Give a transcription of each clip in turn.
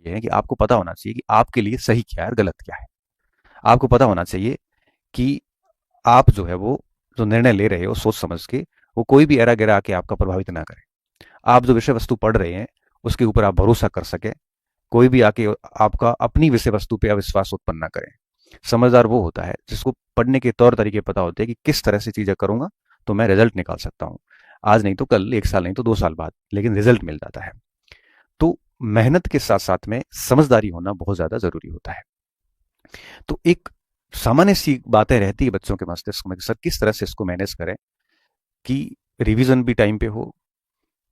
ये है कि आपको पता होना चाहिए कि आपके लिए सही क्या है और गलत क्या है। आपको पता होना चाहिए कि आप जो है वो जो निर्णय ले रहे हो सोच समझ के, वो कोई भी एरा गिरा के आपका प्रभावित ना करे। आप जो विषय वस्तु पढ़ रहे हैं उसके ऊपर आप भरोसा कर सके, कोई भी आके आपका अपनी विषय वस्तु पे अविश्वास उत्पन्न ना करे। समझदार वो होता है जिसको पढ़ने के तौर तरीके पता होते हैं कि किस तरह से चीजें करूंगा तो मैं रिजल्ट निकाल सकता हूँ। आज नहीं तो कल, एक साल नहीं तो 2 साल बाद, लेकिन रिजल्ट मिल जाता है। तो मेहनत के साथ साथ में समझदारी होना बहुत ज्यादा जरूरी होता है। तो एक सामान्य सी बातें रहती है बच्चों के मस्तिष्क में कि सर किस तरह से इसको मैनेज करें कि रिवीजन भी टाइम पे हो,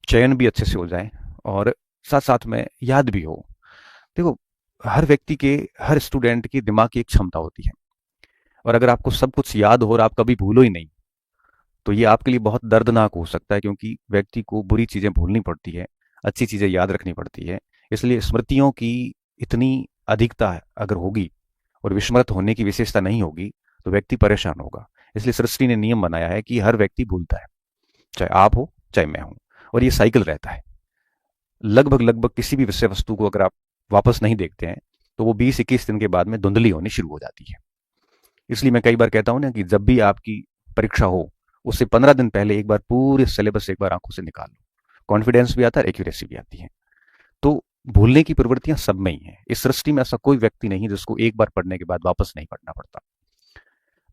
चयन भी अच्छे से हो जाए, और साथ साथ में याद भी हो। देखो, हर व्यक्ति के, हर स्टूडेंट की दिमाग की एक क्षमता होती है, और अगर आपको सब कुछ याद हो और आप कभी भूलो ही नहीं, तो ये आपके लिए बहुत दर्दनाक हो सकता है, क्योंकि व्यक्ति को बुरी चीजें भूलनी पड़ती है, अच्छी चीजें याद रखनी पड़ती है। इसलिए स्मृतियों की इतनी अधिकता अगर होगी और विस्मृत होने की विशेषता नहीं होगी तो व्यक्ति परेशान होगा। इसलिए सृष्टि ने नियम बनाया है कि हर व्यक्ति भूलता है, चाहे आप हो चाहे मैं हूं, और ये साइकिल रहता है। लगभग लगभग किसी भी विषय वस्तु को अगर आप वापस नहीं देखते हैं तो वो 20-21 दिन के बाद में धुंधली होनी शुरू हो जाती है। इसलिए मैं कई बार कहता हूं ना कि जब भी आपकी परीक्षा हो, उससे 15 दिन पहले एक बार पूरे सिलेबस एक बार आंखों से निकाल लो। कॉन्फिडेंस भी आता है, एक्यूरेसी भी आती है। तो भूलने की प्रवृत्तियां सब में ही है। इस सृष्टि में ऐसा कोई व्यक्ति नहीं जिसको एक बार पढ़ने के बाद वापस नहीं पढ़ना पड़ता।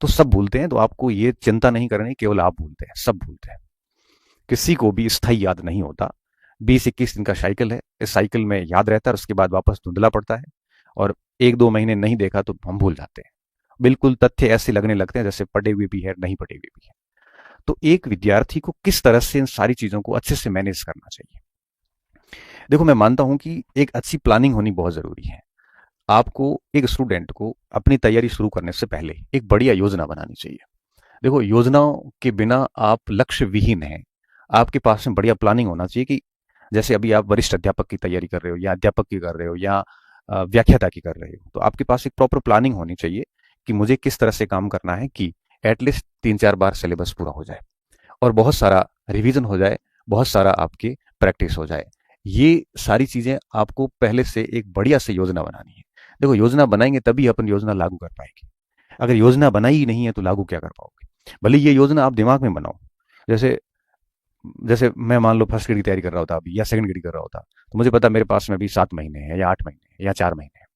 तो सब भूलते हैं, तो आपको ये चिंता नहीं करनी केवल आप भूलते हैं, सब भूलते हैं। किसी को भी स्थायी याद नहीं होता। 20-21 दिन का साइकिल है, इस साइकिल में याद रहता है, उसके बाद वापस धुंधला पड़ता है, और 1-2 महीने नहीं देखा तो हम भूल जाते हैं। बिल्कुल तथ्य ऐसे लगने लगते हैं जैसे पढ़े हुए भी है, नहीं पढ़े हुए भी है। तो एक विद्यार्थी को किस तरह से इन सारी चीजों को अच्छे से मैनेज करना चाहिए? देखो, मैं मानता हूं कि एक अच्छी प्लानिंग होनी बहुत जरूरी है। आपको, एक स्टूडेंट को अपनी तैयारी शुरू करने से पहले एक बढ़िया योजना बनानी चाहिए। देखो, योजनाओं के बिना आप लक्ष्य विहीन हैं। आपके पास में बढ़िया प्लानिंग होना चाहिए कि जैसे अभी आप वरिष्ठ अध्यापक की तैयारी कर रहे हो, या अध्यापक की कर रहे हो, या व्याख्याता की कर रहे हो, तो आपके पास एक प्रॉपर प्लानिंग होनी चाहिए कि मुझे किस तरह से काम करना है कि एटलीस्ट 3-4 बार सिलेबस पूरा हो जाए, और बहुत सारा रिवीजन हो जाए, बहुत सारा आपकी प्रैक्टिस हो जाए। ये सारी चीजें आपको पहले से एक बढ़िया से योजना बनानी है। देखो, योजना बनाएंगे तभी अपन योजना लागू कर पाएंगे। अगर योजना बनाई ही नहीं है तो लागू क्या कर पाओगे? भले ये योजना आप दिमाग में बनाओ। जैसे जैसे मैं मान लो फर्स्ट ग्रेड की तैयारी कर रहा होता अभी, या सेकंड ग्रेड की कर रहा होता, तो मुझे पता मेरे पास में अभी 7 महीने हैं, या 8 महीने हैं, या 4 महीने हैं।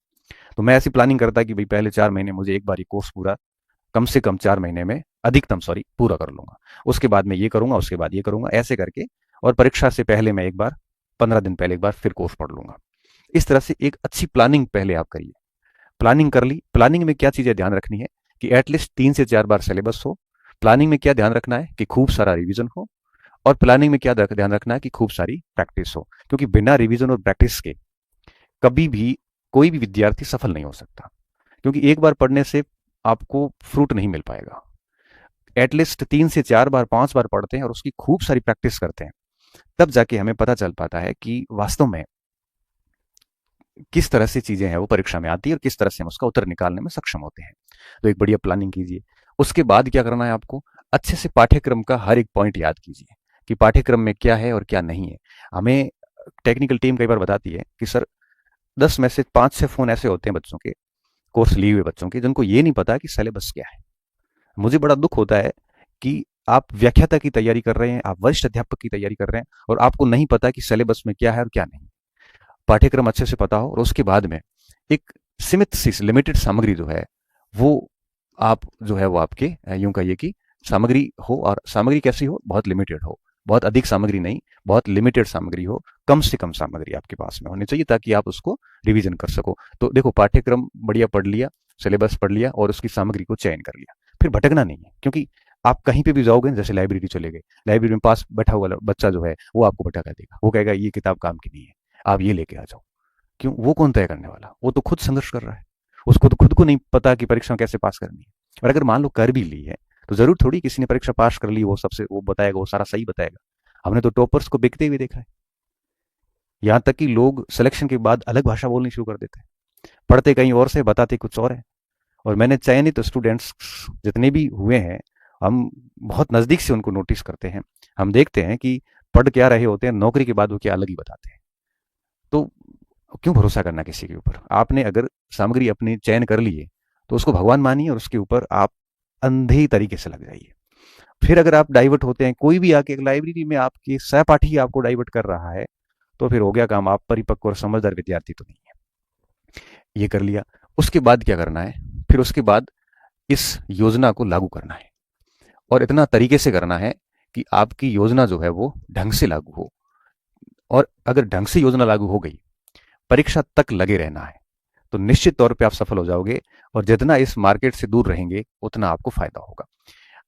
तो मैं ऐसी प्लानिंग करता कि भाई पहले 4 महीने मुझे एक बार ये कोर्स पूरा, कम से कम 4 महीने में, अधिकतम सॉरी, पूरा कर लूंगा। उसके बाद मैं ये करूंगा, उसके बाद ये करूंगा, ऐसे करके। और परीक्षा से पहले मैं एक बार, 15 दिन पहले एक बार फिर कोर्स पढ़ लूंगा। इस तरह से एक अच्छी प्लानिंग पहले आप करिए। प्लानिंग कर ली, प्लानिंग में क्या चीजें ध्यान रखनी है कि एटलीस्ट 3 से 4 बार सिलेबस हो। प्लानिंग में क्या ध्यान रखना है कि खूब सारा रिवीजन हो। और प्लानिंग में क्या ध्यान रखना है कि खूब सारी प्रैक्टिस हो, क्योंकि बिना रिवीजन और प्रैक्टिस के कभी भी कोई भी विद्यार्थी सफल नहीं हो सकता। क्योंकि एक बार पढ़ने से आपको फ्रूट नहीं मिल पाएगा। एटलीस्ट 3 से 4 बार, 5 बार पढ़ते हैं और उसकी खूब सारी प्रैक्टिस करते हैं, तब जाके हमें पता चल पाता है कि वास्तव में किस तरह से चीजें हैं वो परीक्षा में आती है, और किस तरह से हम उसका उत्तर निकालने में सक्षम होते हैं। तो एक बढ़िया प्लानिंग कीजिए। उसके बाद क्या करना है आपको? अच्छे से पाठ्यक्रम का हर एक पॉइंट याद कीजिए कि पाठ्यक्रम में क्या है और क्या नहीं है। हमें टेक्निकल टीम कई बार बताती है कि सर 10 में से 5-6 फोन ऐसे होते हैं बच्चों के, कोर्स लिए हुए बच्चों के, जिनको ये नहीं पता कि सिलेबस क्या है। मुझे बड़ा दुख होता है कि आप व्याख्याता की तैयारी कर रहे हैं, आप वरिष्ठ अध्यापक की तैयारी कर रहे हैं, और आपको नहीं पता कि सिलेबस में क्या है और क्या नहीं। पाठ्यक्रम अच्छे से पता हो, और उसके बाद में एक सीमित सी लिमिटेड सामग्री जो है वो आप जो है वो आपके यूं कहिए कि सामग्री हो, और सामग्री कैसी हो? बहुत लिमिटेड हो। बहुत अधिक सामग्री नहीं, बहुत लिमिटेड सामग्री हो। कम से कम सामग्री आपके पास में होनी चाहिए ताकि आप उसको रिवीजन कर सको। तो देखो, पाठ्यक्रम बढ़िया पढ़ लिया, सिलेबस पढ़ लिया, और उसकी सामग्री को चयन कर लिया, फिर भटकना नहीं है। क्योंकि आप कहीं पे भी जाओगे, जैसे लाइब्रेरी चले गए, लाइब्रेरी में पास बैठा हुआ बच्चा जो है वो आपको भटका देगा। वो कहेगा ये किताब काम की नहीं है, आप ये लेके आ जाओ। क्यों? वो कौन तय करने वाला? वो तो खुद संघर्ष कर रहा है। उसको तो खुद को नहीं पता कि परीक्षा कैसे पास करनी है। और अगर मान लो कर भी ली है, तो जरूर थोड़ी किसी ने परीक्षा पास कर ली वो सबसे वो बताएगा, वो सारा सही बताएगा। हमने तो टॉपर्स को बिकते हुए देखा है। यहाँ तक कि लोग सिलेक्शन के बाद अलग भाषा बोलनी शुरू कर देते हैं, पढ़ते कहीं और से, बताते कुछ और है। और मैंने चयनित स्टूडेंट्स जितने भी हुए हैं, हम बहुत नजदीक से उनको नोटिस करते हैं। हम देखते हैं कि पढ़ क्या रहे होते हैं, नौकरी के बाद वो क्या अलग ही बताते हैं। तो क्यों भरोसा करना किसी के ऊपर? आपने अगर सामग्री अपनी चयन कर ली है तो उसको भगवान मानिए और उसके ऊपर आप अंधे तरीके से लग जाइए। फिर अगर आप डाइवर्ट होते हैं, कोई भी आके लाइब्रेरी में आपके सहपाठी आपको डाइवर्ट कर रहा है, तो फिर हो गया काम, आप परिपक्व और समझदार विद्यार्थी तो नहीं है। ये कर लिया, उसके बाद क्या करना है? फिर उसके बाद इस योजना को लागू करना है, और इतना तरीके से करना है कि आपकी योजना जो है वो ढंग से लागू हो। और अगर ढंग से योजना लागू हो गई, परीक्षा तक लगे रहना है, तो निश्चित तौर पे आप सफल हो जाओगे। और जितना इस मार्केट से दूर रहेंगे उतना आपको फायदा होगा।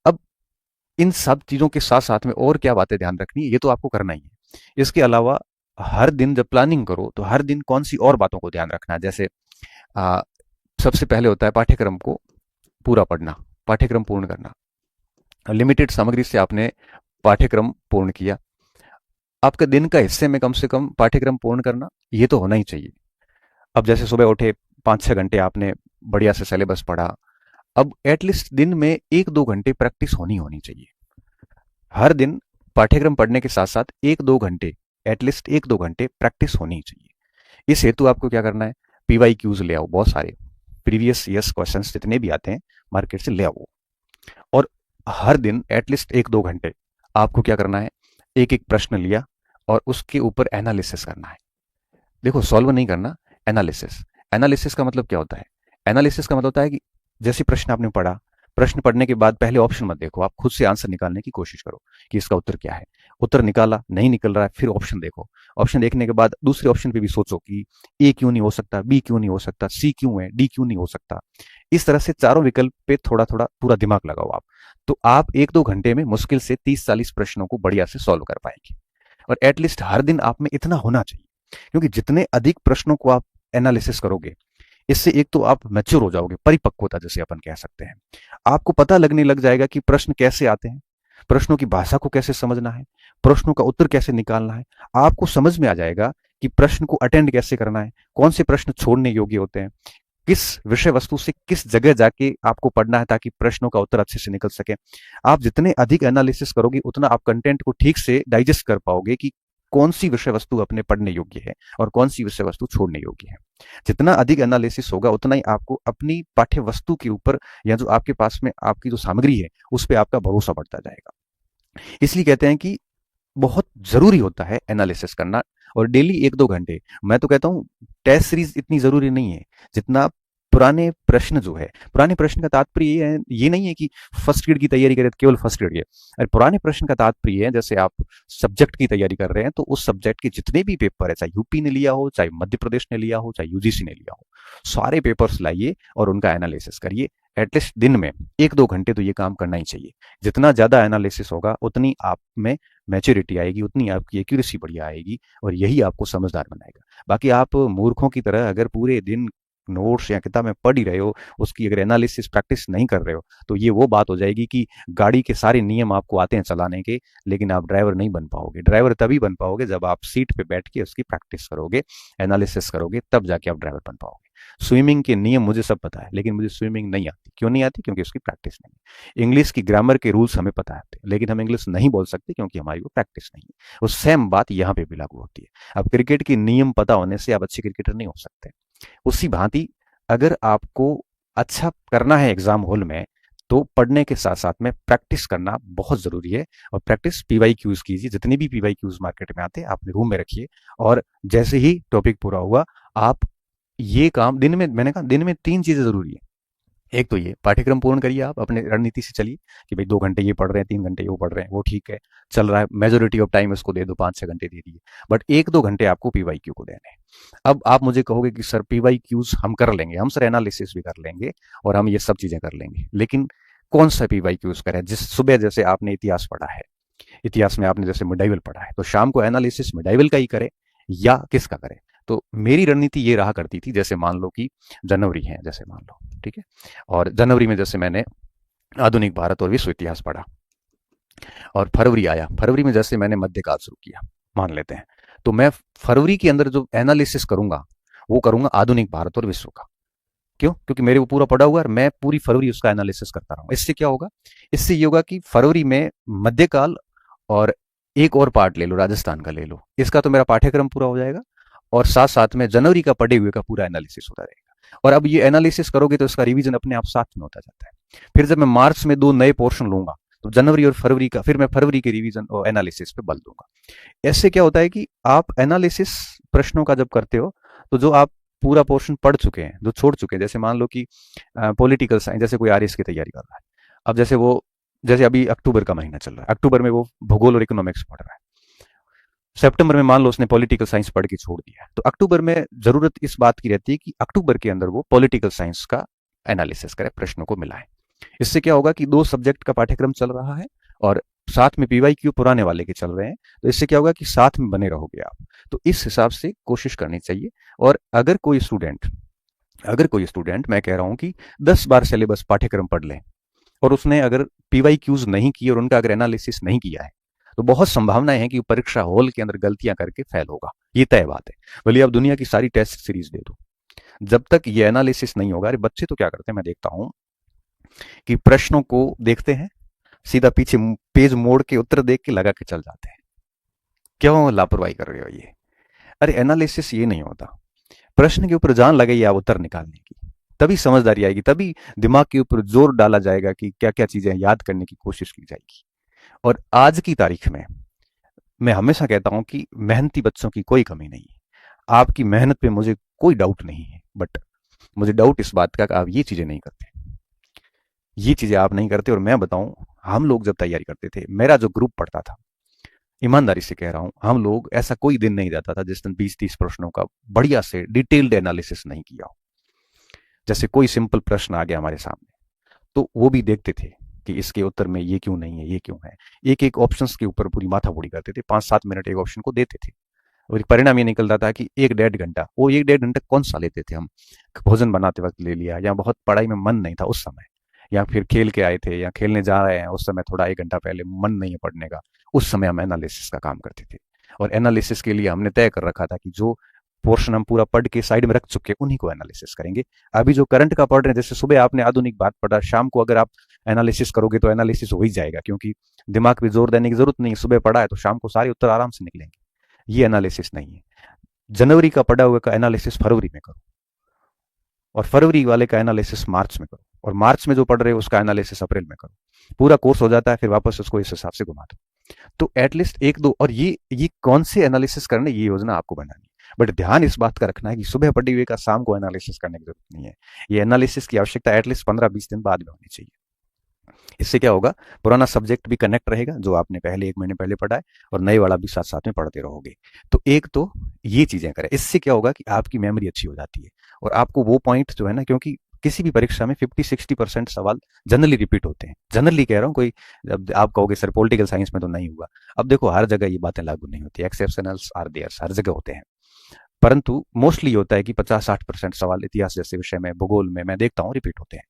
अब इन सब चीजों के साथ साथ में और क्या बातें ध्यान रखनी है, ये तो आपको करना ही है। इसके अलावा हर दिन जब प्लानिंग करो तो हर दिन कौन सी और बातों को ध्यान रखना है। जैसे आ, सबसे पहले होता है पाठ्यक्रम को पूरा पढ़ना, पाठ्यक्रम पूर्ण करना। लिमिटेड सामग्री से आपने पाठ्यक्रम पूर्ण किया, आपके दिन का हिस्से में कम से कम पाठ्यक्रम पूर्ण करना ये तो होना ही चाहिए। अब जैसे सुबह उठे, 5-6 घंटे आपने बढ़िया से सिलेबस पढ़ा, अब एटलीस्ट दिन में 1-2 घंटे प्रैक्टिस होनी होनी चाहिए। हर दिन पाठ्यक्रम पढ़ने के साथ साथ 1-2 घंटे, एटलीस्ट 1-2 घंटे प्रैक्टिस होनी चाहिए। इस हेतु आपको क्या करना है? पीवाई क्यूज ले आओ, बहुत सारे प्रीवियस ईयर्स क्वेश्चंस जितने भी आते हैं मार्केट से ले आओ। और हर दिन एटलीस्ट 1-2 घंटे आपको क्या करना है? एक एक प्रश्न लिया और उसके ऊपर एनालिसिस करना है। देखो, सॉल्व नहीं करना, एनालिसिस। एनालिसिस का मतलब क्या होता है? एनालिसिस का मतलब होता है कि जैसे प्रश्न आपने पढ़ा, प्रश्न पढ़ने के बाद पहले ऑप्शन मत देखो, आप खुद से आंसर निकालने की कोशिश करो कि इसका उत्तर क्या है। उत्तर निकाला, नहीं निकल रहा है, फिर ऑप्शन देखो। ऑप्शन देखने के बाद दूसरे ऑप्शन पे भी सोचो कि ए क्यों नहीं हो सकता, बी क्यों नहीं हो सकता, सी क्यों है, डी क्यों नहीं हो सकता। इस तरह से चारों विकल्प पे थोड़ा थोड़ा पूरा दिमाग लगाओ आप। तो आप 1-2 घंटे में मुश्किल से 30-40 प्रश्नों को बढ़िया से सॉल्व कर पाएंगे। और एटलीस्ट हर दिन आप में इतना होना चाहिए, क्योंकि जितने अधिक प्रश्नों को आप एनालिसिस करोगे, इससे एक तो आप मैच्योर हो जाओगे, परिपक्वता जैसे अपन कह सकते हैं। आपको पता लगने लग जाएगा कि प्रश्न कैसे आते हैं, प्रश्नों की भाषा को कैसे समझना है, प्रश्नों का उत्तर कैसे निकालना है। आपको समझ में आ जाएगा कि प्रश्न को अटेंड कैसे करना है, कौन से प्रश्न छोड़ने योग्य होते हैं, किस विषय वस्तु से किस जगह जाके आपको पढ़ना है ताकि प्रश्नों का उत्तर अच्छे से निकल सके। आप जितने अधिक एनालिसिस करोगे उतना आप कंटेंट को ठीक से डाइजेस्ट कर पाओगे कि कौन सी विषय वस्तु अपने पढ़ने योग्य है और कौन सी विषय वस्तु छोड़ने योग्य है। जितना अधिक एनालिसिस होगा उतना ही आपको अपनी पाठ्य वस्तु के ऊपर या जो आपके पास में आपकी जो सामग्री है उस पर आपका भरोसा बढ़ता जाएगा। इसलिए कहते हैं कि बहुत जरूरी होता है एनालिसिस करना, और डेली 1-2 घंटे। मैं तो कहता हूं टेस्ट सीरीज इतनी जरूरी नहीं है जितना पुराने प्रश्न जो है। पुराने प्रश्न का तात्पर्य ये नहीं है कि फर्स्ट ग्रेड की तैयारी करें तो केवल फर्स्ट ग्रेड। अरे पुराने प्रश्न का तात्पर्य है जैसे आप सब्जेक्ट की तैयारी कर रहे हैं तो उस सब्जेक्ट के जितने भी पेपर है, चाहे यूपी ने लिया हो, चाहे मध्य प्रदेश ने लिया हो, चाहे यूजीसी ने लिया हो, सारे पेपर्स लाइए और उनका एनालिसिस करिए। एटलीस्ट दिन में 1-2 घंटे तो ये काम करना ही चाहिए। जितना ज्यादा एनालिसिस होगा उतनी आप में मैच्योरिटी आएगी, उतनी आपकी एक्यूरेसी बढ़िया आएगी, और यही आपको समझदार बनाएगा। बाकी आप मूर्खों की तरह अगर पूरे दिन नोट्स या किताब में पढ़ ही रहे हो, उसकी अगर एनालिसिस प्रैक्टिस नहीं कर रहे हो, तो ये वो बात हो जाएगी कि गाड़ी के सारे नियम आपको आते हैं चलाने के, लेकिन आप ड्राइवर नहीं बन पाओगे। ड्राइवर तभी बन पाओगे जब आप सीट पे बैठ के उसकी प्रैक्टिस करोगे, एनालिसिस करोगे, तब जाके आप ड्राइवर बन पाओगे। स्विमिंग के नियम मुझे सब पता है, लेकिन मुझे स्विमिंग नहीं आती। क्यों नहीं आती? क्योंकि उसकी प्रैक्टिस नहीं है। इंग्लिश की ग्रामर के रूल्स हमें पता है, लेकिन हम इंग्लिश नहीं बोल सकते क्योंकि हमारी वो प्रैक्टिस नहीं है। वो सेम बात यहाँ पे भी लागू होती है। अब क्रिकेट के नियम पता होने से आप अच्छे क्रिकेटर नहीं हो सकते। उसी भांति अगर आपको अच्छा करना है एग्जाम हॉल में, तो पढ़ने के साथ साथ में प्रैक्टिस करना बहुत जरूरी है। और प्रैक्टिस पीवाई क्यूज कीजिए, जितने भी पीवाई क्यूज मार्केट में आते हैं अपने रूम में रखिए, और जैसे ही टॉपिक पूरा हुआ आप ये काम दिन में, मैंने कहा दिन में 3 चीजें जरूरी है। एक तो ये पाठ्यक्रम पूर्ण करिए, आप अपने रणनीति से चलिए कि भाई 2 घंटे ये पढ़ रहे हैं, 3 घंटे वो पढ़ रहे हैं, वो ठीक है, चल रहा है। मेजोरिटी ऑफ टाइम इसको दे दो, 5-6 घंटे दे दिए, बट 1-2 घंटे आपको पीवाई क्यू को देने हैं। अब आप मुझे कहोगे कि सर पीवाई क्यूज हम कर लेंगे, हम सर एनालिसिस भी कर लेंगे और हम ये सब चीजें कर लेंगे, लेकिन कौन सा पीवाई क्यूज करें? जिस सुबह जैसे आपने इतिहास पढ़ा है, इतिहास में आपने जैसे मिडाइवल पढ़ा है, तो शाम को एनालिसिस मिडाइवल का ही करें या किसका करें? तो मेरी रणनीति ये रहा करती थी, जैसे मान लो कि जनवरी है, जैसे मान लो, ठीक है, और जनवरी में जैसे मैंने आधुनिक भारत और विश्व इतिहास पढ़ा, और फरवरी आया, फरवरी में जैसे मैंने मध्यकाल शुरू किया मान लेते हैं, तो मैं फरवरी के अंदर जो एनालिसिस करूंगा वो करूंगा आधुनिक भारत और विश्व का। क्यों? क्योंकि मेरे वो पूरा पढ़ा हुआ है, मैं पूरी फरवरी उसका एनालिसिस करता रहूंगा। इससे क्या होगा? इससे ये होगा कि फरवरी में मध्यकाल और एक और पार्ट ले लो, राजस्थान का ले लो, इसका तो मेरा पाठ्यक्रम पूरा हो जाएगा, और साथ साथ में जनवरी का पढ़े हुए का पूरा एनालिसिस होता रहेगा। और अब ये एनालिसिस करोगे तो इसका रिवीजन अपने आप साथ में होता जाता है। फिर जब मैं मार्च में 2 नए पोर्शन लूंगा तो जनवरी और फरवरी का फिर मैं फरवरी के रिवीजन और एनालिसिस पे बल दूंगा। ऐसे क्या होता है कि आप एनालिसिस प्रश्नों का जब करते हो तो जो आप पूरा पोर्शन पढ़ चुके हैं, जो छोड़ चुके हैं, जैसे मान लो कि पॉलिटिकल साइंस, जैसे कोई आरएस की तैयारी कर रहा है, अब जैसे अभी अक्टूबर का महीना चल रहा है, अक्टूबर में वो भूगोल और इकोनॉमिक्स पढ़ रहा है, सितंबर में मान लो उसने पॉलिटिकल साइंस पढ़ के छोड़ दिया, तो अक्टूबर में जरूरत इस बात की रहती है कि अक्टूबर के अंदर वो पॉलिटिकल साइंस का एनालिसिस करे, प्रश्नों को मिलाए। इससे क्या होगा कि 2 सब्जेक्ट का पाठ्यक्रम चल रहा है और साथ में पीवाईक्यू पुराने वाले के चल रहे हैं, तो इससे क्या होगा कि साथ में बने रहोगे आप। तो इस हिसाब से कोशिश करनी चाहिए। और अगर कोई स्टूडेंट मैं कह रहा हूं कि 10 बार सिलेबस पाठ्यक्रम पढ़ लें और उसने अगर पीवाईक्यूज नहीं किए और उनका अगर एनालिसिस नहीं किया है, तो बहुत संभावनाएं हैं कि वो परीक्षा हॉल के अंदर गलतियां करके फेल होगा। ये तय बात है। भले आप दुनिया की सारी टेस्ट सीरीज दे दो, जब तक ये एनालिसिस नहीं होगा। अरे बच्चे तो क्या करते हैं, मैं देखता हूं कि प्रश्नों को देखते हैं, सीधा पीछे पेज मोड़ के उत्तर देख के लगा के चल जाते हैं। क्यों लापरवाही कर रहे हो ये? अरे एनालिसिस ये नहीं होता। प्रश्न के ऊपर जान लगाइए आप उत्तर निकालने की, तभी समझदारी आएगी, तभी दिमाग के ऊपर जोर डाला जाएगा कि क्या क्या चीजें याद करने की कोशिश की जाएगी। और आज की तारीख में मैं हमेशा कहता हूं कि मेहनती बच्चों की कोई कमी नहीं है। आपकी मेहनत पे मुझे कोई डाउट नहीं है, बट मुझे डाउट इस बात का कि आप ये चीजें नहीं करते, ये चीजें आप नहीं करते। और मैं बताऊं, हम लोग जब तैयारी करते थे, मेरा जो ग्रुप पढ़ता था, ईमानदारी से कह रहा हूं, हम लोग ऐसा कोई दिन नहीं जाता था जिस दिन 20-30 प्रश्नों का बढ़िया से डिटेल्ड एनालिसिस नहीं किया हो। जैसे कोई सिंपल प्रश्न आ गया हमारे सामने, तो वो भी देखते थे कि इसके उत्तर में ये क्यों नहीं है, ये क्यों है। एक एक ऑप्शन के ऊपर पूरी माथापौड़ी करते थे, 5-7 मिनट एक ऑप्शन को देते थे। और परिणाम ये निकलता था कि 1-1.5 घंटा, वो 1-1.5 घंटा कौन सा लेते थे हम? भोजन बनाते वक्त ले लिया, या बहुत पढ़ाई में मन नहीं था उस समय, या फिर खेल के आए थे या खेलने जा रहे हैं उस समय थोड़ा 1 घंटा पहले मन नहीं है पढ़ने का, उस समय हम एनालिसिस का काम करते थे। और एनालिसिस के लिए हमने तय कर रखा था कि जो पोर्शन हम पूरा पढ़ के साइड में रख चुके उन्हीं को एनालिसिस करेंगे। अभी जो करंट का पढ़ रहे हैं, जैसे सुबह आपने आधुनिक बात पढ़ा, शाम को अगर आप एनालिसिस करोगे तो एनालिसिस हो ही जाएगा, क्योंकि दिमाग पे जोर देने की जरूरत नहीं है। सुबह पढ़ा है तो शाम को सारे उत्तर आराम से निकलेंगे। ये एनालिसिस नहीं है। जनवरी का पढ़ा हुआ का एनालिसिस फरवरी में करो, और फरवरी वाले का एनालिसिस मार्च में करो, और मार्च में जो पढ़ रहे हो उसका एनालिसिस अप्रैल में करो। पूरा कोर्स हो जाता है, फिर वापस उसको इस हिसाब से घुमा दो। तो एटलीस्ट 1-2, और ये कौन से एनालिसिस करने, ये योजना आपको बनानी है। बट ध्यान इस बात का रखना है कि सुबह पढ़ी हुई का शाम को एनालिसिस करने की जरूरत नहीं है। ये एनालिसिस की आवश्यकता एटलीस्ट 15-20 दिन बाद में होनी चाहिए। इससे क्या होगा, पुराना सब्जेक्ट भी कनेक्ट रहेगा जो आपने पहले 1 महीने पहले पढ़ा है, और नए वाला भी साथ साथ में पढ़ते रहोगे। तो एक तो ये चीजें करें, इससे क्या होगा कि आपकी मेमोरी अच्छी हो जाती है, और आपको वो पॉइंट जो है ना, क्योंकि किसी भी परीक्षा में 50-60% सवाल जनरली रिपीट होते हैं। जनरली कह रहा हूँ, कोई अब आप कहोगे सर पॉलिटिकल साइंस में तो नहीं हुआ। अब देखो हर जगह ये बातें लागू नहीं होती, एक्सेप्शनल्स आर देयर, हर जगह होते हैं, परंतु मोस्टली होता है कि 50-60% सवाल इतिहास जैसे विषय में, भूगोल में मैं देखता हूँ रिपीट होते हैं।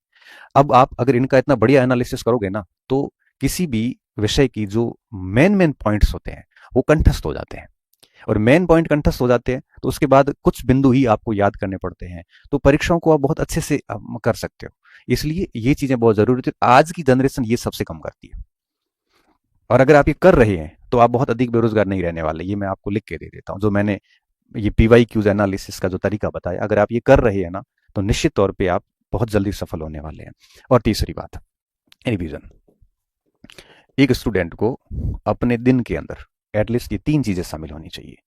अब आप अगर इनका इतना बढ़िया एनालिसिस करोगे ना, तो किसी भी विषय की जो मेन मेन पॉइंट्स होते हैं वो कंठस्थ हो जाते हैं, और मेन पॉइंट कंठस्थ हो जाते हैं तो उसके बाद कुछ बिंदु ही आपको याद करने पड़ते हैं, तो परीक्षाओं को आप बहुत अच्छे से कर सकते हो। इसलिए ये चीजें बहुत जरूरी थी। आज की जनरेशन ये सबसे कम करती है, और अगर आप ये कर रहे हैं तो आप बहुत अधिक बेरोजगार नहीं रहने वाले। ये मैं आपको लिख के दे देता हूँ, जो मैंने ये पीवाई क्यूज एनालिसिस का जो तरीका बताया, अगर आप ये कर रहे हैं ना, तो निश्चित तौर पे आप बहुत जल्दी सफल होने वाले हैं। और तीसरी बात, रिवीजन। एक स्टूडेंट को अपने दिन के अंदर एटलीस्ट ये 3 चीजें शामिल होनी चाहिए,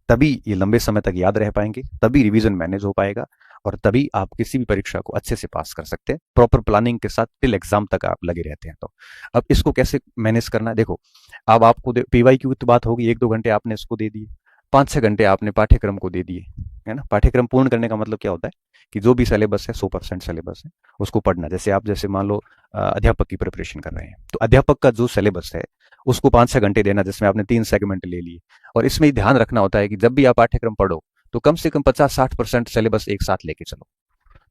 तभी ये लंबे समय तक याद रह पाएंगे, तभी रिवीजन मैनेज हो पाएगा, और तभी आप किसी भी परीक्षा को अच्छे से पास कर सकते हैं प्रॉपर प्लानिंग के साथ। टिल एग्जाम तक आप लगे रहते हैं। तो अब इसको कैसे मैनेज करना है, देखो, अब आपको पीवाई क्यू की तो बात होगी, 1-2 घंटे आपने इसको दे दिए, 5-6 घंटे आपने पाठ्यक्रम को दे दिए, है ना। पाठ्यक्रम पूर्ण करने का मतलब क्या होता है कि जो भी सिलेबस है, 100% सिलेबस है, उसको पढ़ना। जैसे मान लो अध्यापक की प्रिपरेशन कर रहे हैं, तो अध्यापक का जो सिलेबस है उसको 5-6 घंटे देना, जिसमें आपने 3 सेगमेंट ले लिए। और इसमें ध्यान रखना होता है कि जब भी आप पाठ्यक्रम पढ़ो तो कम से कम 50-60% सिलेबस एक साथ लेके चलो,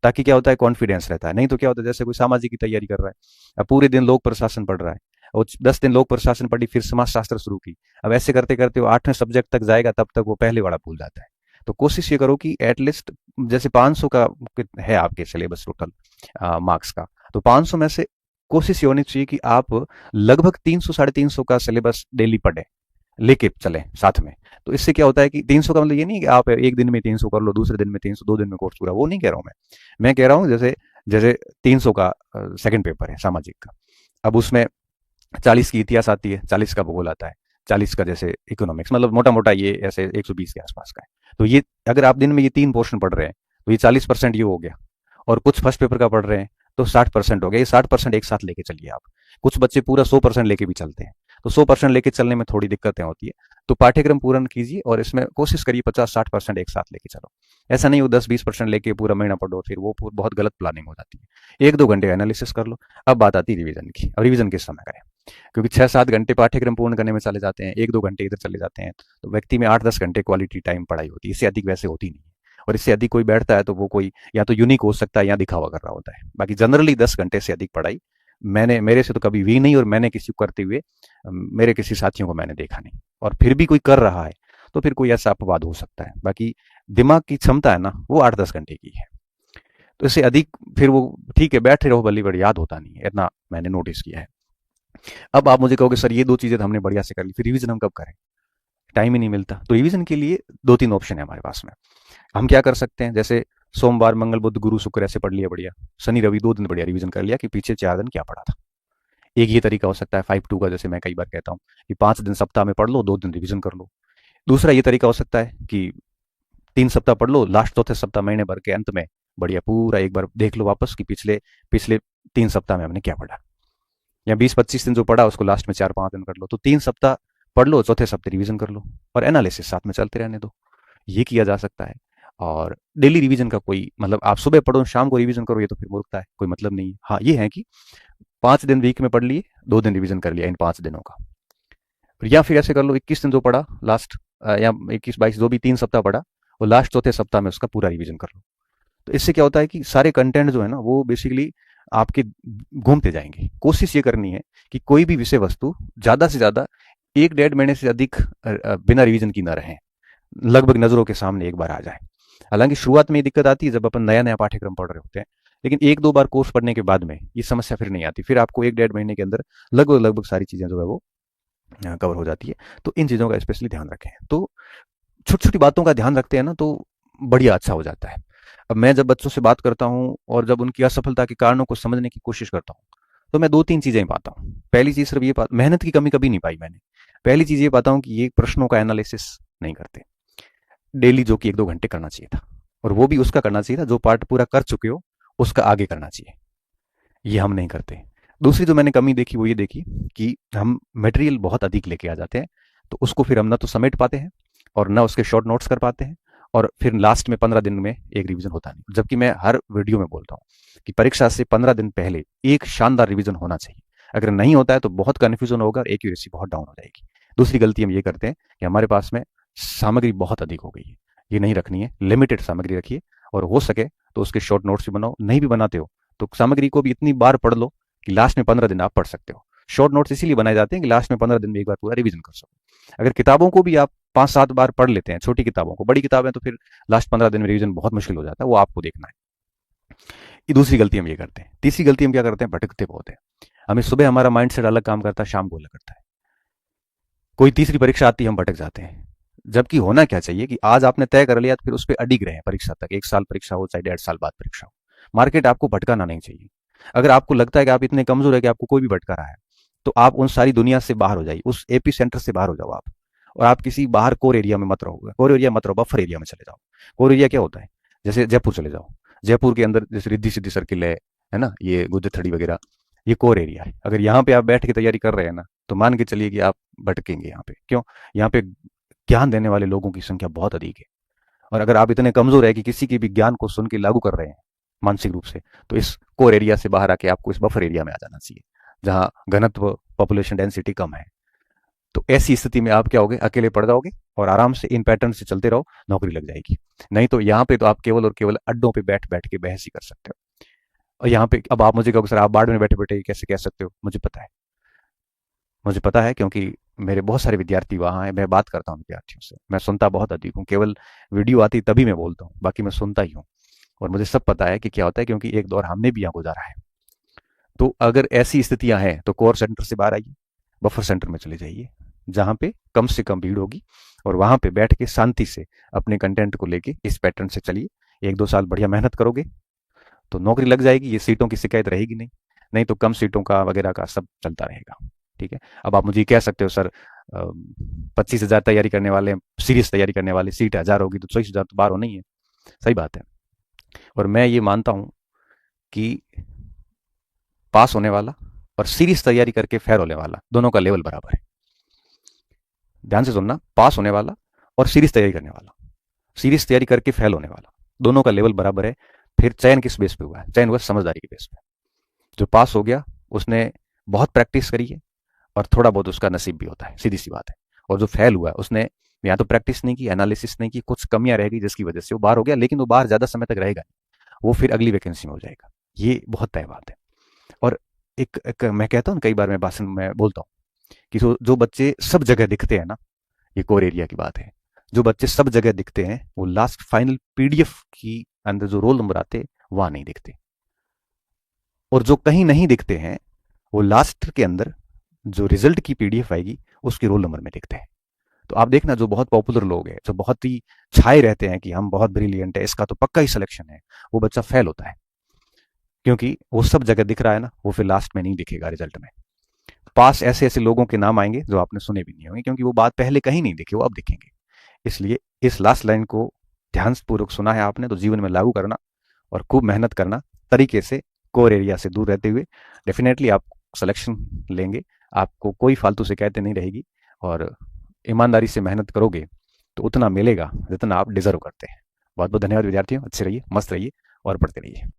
ताकि क्या होता है, कॉन्फिडेंस रहता है। नहीं तो क्या होता है, जैसे कोई सामाजिक की तैयारी कर रहा है, अब पूरे दिन लोक प्रशासन पढ़ रहा है, और 10 दिन लोक प्रशासन पढ़ी, फिर समाज शास्त्र शुरू की, अब ऐसे करते करते वो 8वें सब्जेक्ट तक जाएगा, तब तक वो पहले वाला भूल जाता है। तो कोशिश ये करो कि एटलीस्ट, जैसे 500 का है आपके सिलेबस टोटल मार्क्स का, तो 500 में से कोशिश ये होनी चाहिए कि आप लगभग 300-350 का सिलेबस डेली पढ़ें। लेके चलें साथ में। तो इससे क्या होता है कि 300 का मतलब ये नहीं कि आप एक दिन में 300 कर लो, दूसरे दिन में 300, 2 दिन में कोर्स पूरा, वो नहीं कह रहा हूँ मैं। मैं कह रहा हूँ जैसे जैसे 300 का सेकंड पेपर है सामाजिक का, अब उसमें 40 की इतिहास आती है, 40 का भूगोल आता है, 40 का जैसे इकोनॉमिक्स, मतलब मोटा मोटा ये ऐसे 120 के आसपास का है। तो ये अगर आप दिन में ये 3 पोर्शन पढ़ रहे हैं तो ये 40% ये हो गया। और कुछ फर्स्ट पेपर का पढ़ रहे हैं तो 60% हो गया। ये 60% एक साथ लेके चलिए आप। कुछ बच्चे पूरा 100% लेके भी चलते हैं, तो 100% लेके चलने में थोड़ी दिक्कतें होती है। तो पाठ्यक्रम पूर्ण कीजिए और इसमें कोशिश करिए 50-60% एक साथ लेके चलो। ऐसा नहीं हो 10-20% लेके पूरा महीना पढ़ो, फिर वो बहुत गलत प्लानिंग हो जाती है। 1-2 घंटे का एनालिसिस कर लो। अब बात आती है रिवीजन की। अब रिवीजन किस समय करें, क्योंकि 6-7 घंटे पाठ्यक्रम पूर्ण करने में चले जाते हैं, 1-2 घंटे इधर चले जाते हैं, तो व्यक्ति में 8-10 घंटे क्वालिटी टाइम पढ़ाई होती है। इससे अधिक वैसे होती नहीं है। और इससे अधिक कोई बैठता है तो वो कोई या तो यूनिक हो सकता है या दिखावा कर रहा होता है। बाकी जनरली 10 घंटे से अधिक पढ़ाई मैंने मेरे से तो कभी हुई नहीं, और मैंने किसी को करते हुए मेरे किसी साथियों को मैंने देखा नहीं। और फिर भी कोई कर रहा है तो फिर कोई ऐसा अपवाद हो सकता है। बाकी दिमाग की क्षमता है ना, वो 8-10 घंटे की है। तो इससे अधिक फिर वो ठीक है बैठे रहो बल्ली बड़ी, याद होता नहीं है, इतना मैंने नोटिस किया है। अब आप मुझे कहोगे सर ये 2 चीजें तो हमने बढ़िया से कर ली, फिर रिवीजन हम कब करें, टाइम ही नहीं मिलता। तो रिवीजन के लिए 2-3 ऑप्शन है हमारे पास में। हम क्या कर सकते हैं, जैसे सोमवार मंगल बुध गुरु शुक्र ऐसे पढ़ लिया बढ़िया, शनि रवि 2 दिन बढ़िया रिवीजन कर लिया कि पीछे 4 दिन क्या पढ़ा था। एक ये तरीका हो सकता है 5-2 का, जैसे मैं कई बार कहता हूँ कि 5 दिन सप्ताह में पढ़ लो, 2 दिन रिवीजन कर लो। दूसरा ये तरीका हो सकता है कि 3 सप्ताह पढ़ लो, लास्ट चौथे सप्ताह महीने भर के अंत में बढ़िया पूरा एक बार देख लो वापस कि पिछले पिछले 3 सप्ताह में हमने क्या पढ़ा। या 20-25 दिन जो पढ़ा उसको लास्ट में 4-5 दिन कर लो। तो 3 सप्ताह पढ़ लो, चौथे सप्ताह रिवीजन कर लो, और एनालिसिस साथ में चलते रहने दो। ये किया जा सकता है। और डेली रिवीजन का कोई मतलब, आप सुबह पढ़ो शाम को रिवीजन करो, ये तो फिर मूर्खता है, कोई मतलब नहीं है। हाँ ये है कि 5 दिन वीक में पढ़ लिए, 2 दिन रिवीजन कर लिया इन 5 दिनों का। या फिर ऐसे कर लो 21 दिन जो पढ़ा लास्ट, या 21-22 जो भी 3 सप्ताह पढ़ा, वो लास्ट चौथे सप्ताह में उसका पूरा रिवीजन कर लो। तो इससे क्या होता है कि सारे कंटेंट जो है ना वो बेसिकली आपके घूमते जाएंगे। कोशिश ये करनी है कि कोई भी विषय वस्तु ज्यादा से ज्यादा 1-1.5 महीने से अधिक बिना रिवीजन की ना रहे, लगभग नजरों के सामने एक बार आ जाए। हालांकि शुरुआत में ये दिक्कत आती है जब अपन नया नया पाठ्यक्रम पढ़ रहे होते हैं, लेकिन 1-2 बार कोर्स पढ़ने के बाद में ये समस्या फिर नहीं आती। फिर आपको 1-1.5 महीने के अंदर लगभग लगभग सारी चीजें जो है वो कवर हो जाती है। तो इन चीजों का स्पेशली ध्यान रखें। तो छोटी छोटी बातों का ध्यान रखते हैं ना तो बढ़िया अच्छा हो जाता है। अब मैं जब बच्चों से बात करता हूँ और जब उनकी असफलता के कारणों को समझने की कोशिश करता हूँ, तो मैं 2-3 चीजें पाता हूँ। पहली चीज सिर्फ ये मेहनत की कमी कभी नहीं पाई मैंने। पहली चीज ये पाता हूँ कि ये प्रश्नों का एनालिसिस नहीं करते डेली, जो कि 1-2 घंटे करना चाहिए था, और वो भी उसका करना चाहिए था जो पार्ट पूरा कर चुके हो उसका आगे करना चाहिए। ये हम नहीं करते। दूसरी जो मैंने कमी देखी वो ये देखी कि हम मटेरियल बहुत अधिक लेके आ जाते हैं, तो उसको फिर हम ना तो समेट पाते हैं और ना उसके शॉर्ट नोट्स कर पाते हैं, और फिर लास्ट में 15 दिन में एक रिवीजन होता नहीं। जबकि मैं हर वीडियो में बोलता हूँ कि परीक्षा से 15 दिन पहले एक शानदार रिवीजन होना चाहिए। अगर नहीं होता है तो बहुत कन्फ्यूजन होगा और एक्यूरेसी बहुत डाउन हो जाएगी। दूसरी गलती हम ये करते हैं कि हमारे पास में सामग्री बहुत अधिक हो गई है, ये नहीं रखनी है, लिमिटेड सामग्री रखिए। और हो सके तो उसके शॉर्ट नोट्स भी बनाओ, नहीं भी बनाते हो तो सामग्री को भी इतनी बार पढ़ लो कि लास्ट में 15 दिन आप पढ़ सकते हो। शॉर्ट नोट्स इसीलिए बनाए जाते हैं कि लास्ट में 15 दिन में एक बार पूरा रिवीजन कर सको। अगर किताबों को भी आप 5-7 बार पढ़ लेते हैं, छोटी किताबों को, बड़ी किताबें तो फिर लास्ट 15 दिन में रिवीजन बहुत मुश्किल हो जाता है, वो आपको देखना है। ये दूसरी गलती हम ये करते हैं। तीसरी गलती हम क्या करते हैं, भटकते बहुत है। हमें सुबह हमारा माइंड सेट अलग काम करता है, शाम को अलग करता है। कोई तीसरी परीक्षा आती है हम भटक जाते हैं। जबकि होना क्या चाहिए कि आज आपने तय कर लिया तो फिर उस पर अडिग रहे परीक्षा तक, 1 साल परीक्षा हो चाहे 1.5 साल बाद परीक्षा हो। मार्केट आपको भटकाना नहीं चाहिए। अगर आपको लगता है कि आप इतने कमजोर है कि आपको कोई भी भटका रहा है, तो आप उन सारी दुनिया से बाहर हो जाइए, उस एपी सेंटर से बाहर हो जाओ आप। और आप किसी बाहर कोर एरिया में मत रहो, कोर एरिया मत रहो, बफर एरिया में चले जाओ। कोर एरिया क्या होता है, जैसे जयपुर चले जाओ, जयपुर के अंदर जैसे रिद्धि सिद्धि सर्किल है ना, ये गुज्जरथड़ी वगैरह, ये कोर एरिया है। अगर यहाँ पे आप बैठ के तैयारी कर रहे हैं ना तो मान के चलिए कि आप भटकेंगे यहाँ पे। क्यों, यहाँ पे ज्ञान देने वाले लोगों की संख्या बहुत अधिक है। और अगर आप इतने कमजोर है कि किसी की भी ज्ञान को सुन के लागू कर रहे हैं मानसिक रूप से, तो इस कोर एरिया से बाहर आके आपको इस बफर एरिया में आ जाना चाहिए, जहां घनत्व पॉपुलेशन डेंसिटी कम है। तो ऐसी स्थिति में आप क्या होगे, अकेले पड़ जाओगे और आराम से इन पैटर्न से चलते रहो, नौकरी लग जाएगी। नहीं तो यहाँ पे तो आप केवल और केवल अड्डों पे बैठ बैठ के बहस ही कर सकते हो। और यहाँ पे अब आप मुझे कहोगे सर आप बाढ़ में बैठे बैठे कैसे कह सकते हो, मुझे पता है। मुझे पता है क्योंकि मेरे बहुत सारे विद्यार्थी वहाँ हैं, मैं बात करता हूँ विद्यार्थियों से, मैं सुनता बहुत अधिक हूँ। केवल वीडियो आती तभी मैं बोलता हूँ, बाकी मैं सुनता ही हूँ। और मुझे सब पता है कि क्या होता है, क्योंकि एक दौर हमने भी यहाँ गुजारा है। तो अगर ऐसी स्थितियां हैं तो कोर सेंटर से बाहर आइए, बफर सेंटर में चले जाइए। जहाँ पे कम से कम भीड़ होगी, और वहाँ पे बैठ के शांति से अपने कंटेंट को लेके इस पैटर्न से चलिए। 1-2 साल बढ़िया मेहनत करोगे तो नौकरी लग जाएगी, ये सीटों की शिकायत रहेगी नहीं। नहीं तो कम सीटों का वगैरह का सब चलता रहेगा। ठीक है। अब आप मुझे ये कह सकते हो सर 25,000 तैयारी करने वाले, सीरियस तैयारी करने वाले, सीट 1000 होगी तो 24,000 तो बाहर होना ही है। सही बात है। और मैं ये मानता हूँ कि पास होने वाला और सीरियस तैयारी करके फेल होने वाला दोनों का लेवल बराबर है। ध्यान से सुनना, पास होने वाला और सीरियस तैयारी करने वाला, सीरियस तैयारी करके फेल होने वाला, दोनों का लेवल बराबर है। फिर चयन किस बेस पे हुआ है? चयन हुआ समझदारी के बेस पे। जो पास हो गया उसने बहुत प्रैक्टिस करी है और थोड़ा बहुत उसका नसीब भी होता है, सीधी सी बात है। और जो फेल हुआ है उसने या तो प्रैक्टिस नहीं की, एनालिसिस नहीं की, कुछ कमियां रह गई जिसकी वजह से वो बाहर हो गया, लेकिन वो बाहर ज्यादा समय तक रहेगा नहीं, वो फिर अगली वैकेंसी में हो जाएगा। ये बहुत तय बात है। और एक मैं कहता हूँ कई बार मैं भाषण में बोलता हूँ कि जो बच्चे सब जगह दिखते हैं ना, ये कोर एरिया की बात है, जो बच्चे सब जगह दिखते हैं वो लास्ट फाइनल पीडीएफ की अंदर जो रोल नंबर आते हैं वहां नहीं दिखते। और जो कहीं नहीं दिखते हैं वो लास्ट के अंदर जो रिजल्ट की पीडीएफ आएगी उसके रोल नंबर में दिखते हैं। तो आप देखना, जो बहुत पॉपुलर लोग हैं, जो बहुत ही छाए रहते हैं कि हम बहुत ब्रिलियंट है, इसका तो पक्का ही सिलेक्शन है, वो बच्चा फेल होता है। क्योंकि वो सब जगह दिख रहा है ना, वो फिर लास्ट में नहीं दिखेगा रिजल्ट में। पास ऐसे ऐसे लोगों के नाम आएंगे जो आपने सुने भी नहीं होंगे, क्योंकि वो बात पहले कहीं नहीं दिखे, वो अब दिखेंगे। इसलिए इस लास्ट लाइन को ध्यानपूर्वक सुना है आपने तो जीवन में लागू करना और खूब मेहनत करना तरीके से, कोर एरिया से दूर रहते हुए। डेफिनेटली आप सिलेक्शन लेंगे, आपको कोई फालतू शिकायतें नहीं रहेगी, और ईमानदारी से मेहनत करोगे तो उतना मिलेगा जितना आप डिजर्व करते हैं। बहुत बहुत धन्यवाद विद्यार्थियों, अच्छे रहिए, मस्त रहिए और पढ़ते रहिए।